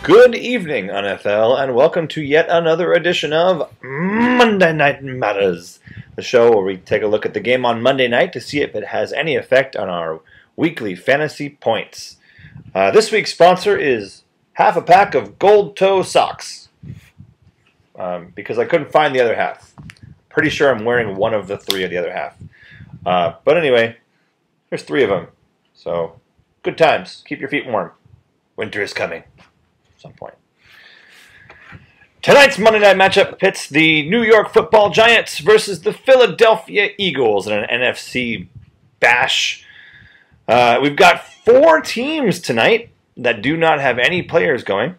Good evening, NFL, and welcome to yet another edition of Monday Night Matters, the show where we take a look at the game on Monday night to see if it has any effect on our weekly fantasy points. This week's sponsor is half a pack of Gold Toe socks, because I couldn't find the other half. Pretty sure I'm wearing one of the three of the other half. But anyway, there's three of them, so good times. Keep your feet warm. Winter is coming. Some point. Tonight's Monday night matchup pits the New York Football Giants versus the Philadelphia Eagles in an NFC bash. We've got four teams tonight that do not have any players going.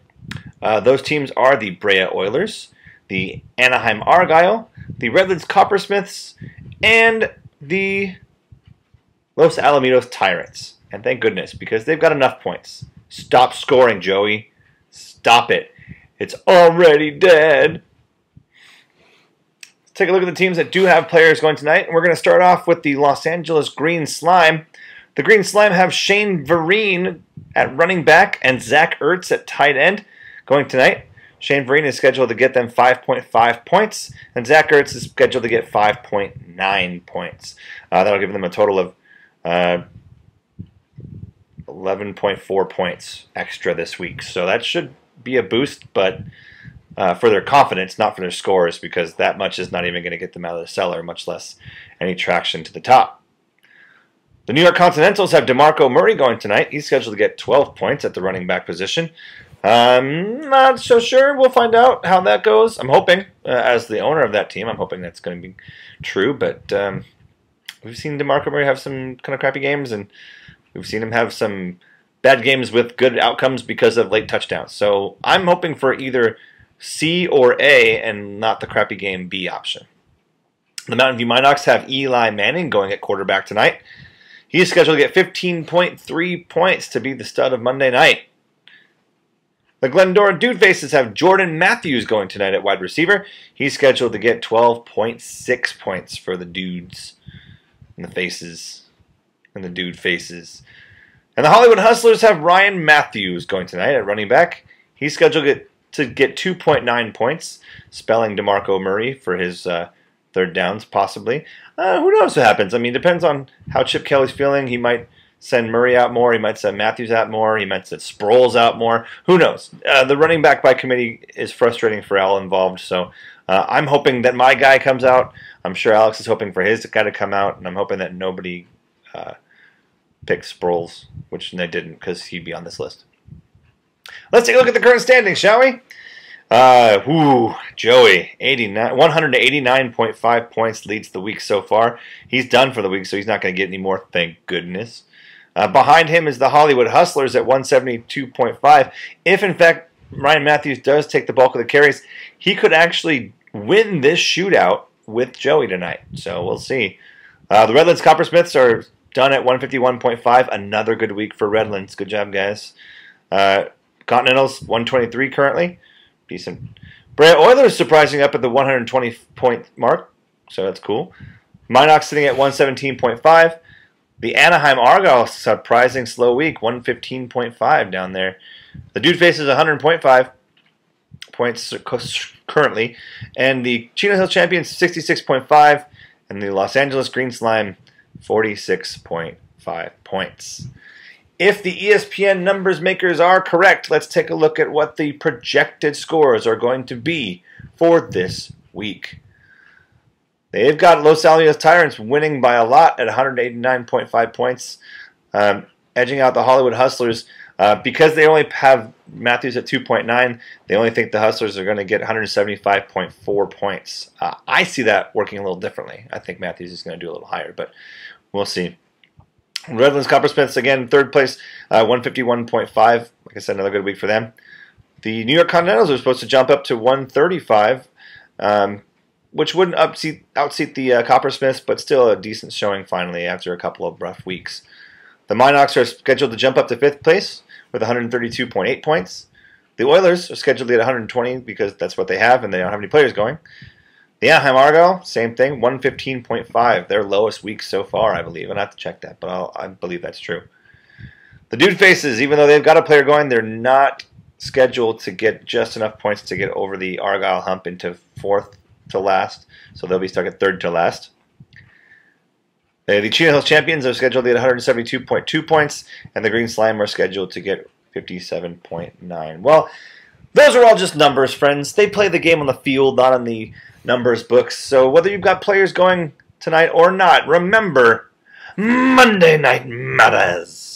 Those teams are the Brea Oilers, the Anaheim Argyle, the Redlands Coppersmiths, and the Los Alamitos Tyrants. And thank goodness, because they've got enough points. Stop scoring, Joey. Stop it. It's already dead. Let's take a look at the teams that do have players going tonight. And we're going to start off with the Los Angeles Green Slime. The Green Slime have Shane Vereen at running back and Zach Ertz at tight end going tonight. Shane Vereen is scheduled to get them 5.5 points, and Zach Ertz is scheduled to get 5.9 points. That'll give them a total of 11.4 points extra this week. So that should be a boost, but for their confidence, not for their scores, because that much is not even going to get them out of the cellar, much less any traction to the top. The New York Continentals have DeMarco Murray going tonight. He's scheduled to get 12 points at the running back position. Not so sure. We'll find out how that goes. I'm hoping, as the owner of that team, I'm hoping that's going to be true, but we've seen DeMarco Murray have some kind of crappy games, and we've seen him have some bad games with good outcomes because of late touchdowns. So I'm hoping for either C or A and not the crappy game B option. The Mountain View Minox have Eli Manning going at quarterback tonight. He is scheduled to get 15.3 points to be the stud of Monday night. The Glendora Dude Faces have Jordan Matthews going tonight at wide receiver. He's scheduled to get 12.6 points for the dudes and the faces and the dude faces. And the Hollywood Hustlers have Ryan Matthews going tonight at running back. He's scheduled to get 2.9 points, spelling DeMarco Murray for his third downs, possibly. Who knows what happens? I mean, it depends on how Chip Kelly's feeling. He might send Murray out more. He might send Matthews out more. He might send Sproles out more. Who knows? The running back by committee is frustrating for all involved. So I'm hoping that my guy comes out. I'm sure Alex is hoping for his guy to come out. And I'm hoping that nobody picks Sproles, which they didn't because he'd be on this list. Let's take a look at the current standings, shall we? Joey, 189.5 points leads the week so far. He's done for the week, so he's not going to get any more, thank goodness. Behind him is the Hollywood Hustlers at 172.5. If, in fact, Ryan Matthews does take the bulk of the carries, he could actually win this shootout with Joey tonight. So we'll see. The Redlands Coppersmiths are done at 151.5. Another good week for Redlands. Good job, guys. Continentals, 123 currently. Decent. Brea Oilers surprising up at the 120-point mark, so that's cool. Minox sitting at 117.5. The Anaheim Argyle, surprising slow week, 115.5 down there. The Dude Faces 100.5 points currently. And the Chino Hill Champions, 66.5. And the Los Angeles Green Slime, 46.5 points. If the ESPN numbers makers are correct, let's take a look at what the projected scores are going to be for this week. They've got Los Alamitos Tyrants winning by a lot at 189.5 points, edging out the Hollywood Hustlers. Because they only have Matthews at 2.9, they only think the Hustlers are going to get 175.4 points. I see that working a little differently. I think Matthews is going to do a little higher, but we'll see. Redlands Coppersmiths, again, third place, 151.5. Like I said, another good week for them. The New York Continentals are supposed to jump up to 135, which wouldn't outseat the Coppersmiths, but still a decent showing finally after a couple of rough weeks. The Minox are scheduled to jump up to 5th place with 132.8 points. The Oilers are scheduled to get 120 because that's what they have and they don't have any players going. The Anaheim Argyle, same thing, 115.5. Their lowest week so far, I believe. I'll have to check that, but I believe that's true. The Dude Faces, even though they've got a player going, they're not scheduled to get just enough points to get over the Argyle hump into 4th to last, so they'll be stuck at 3rd to last. The Chino Hills Champions are scheduled to get 172.2 points, and the Green Slime are scheduled to get 57.9. Well, those are all just numbers, friends. They play the game on the field, not on the numbers books. So whether you've got players going tonight or not, remember, Monday Night Matters.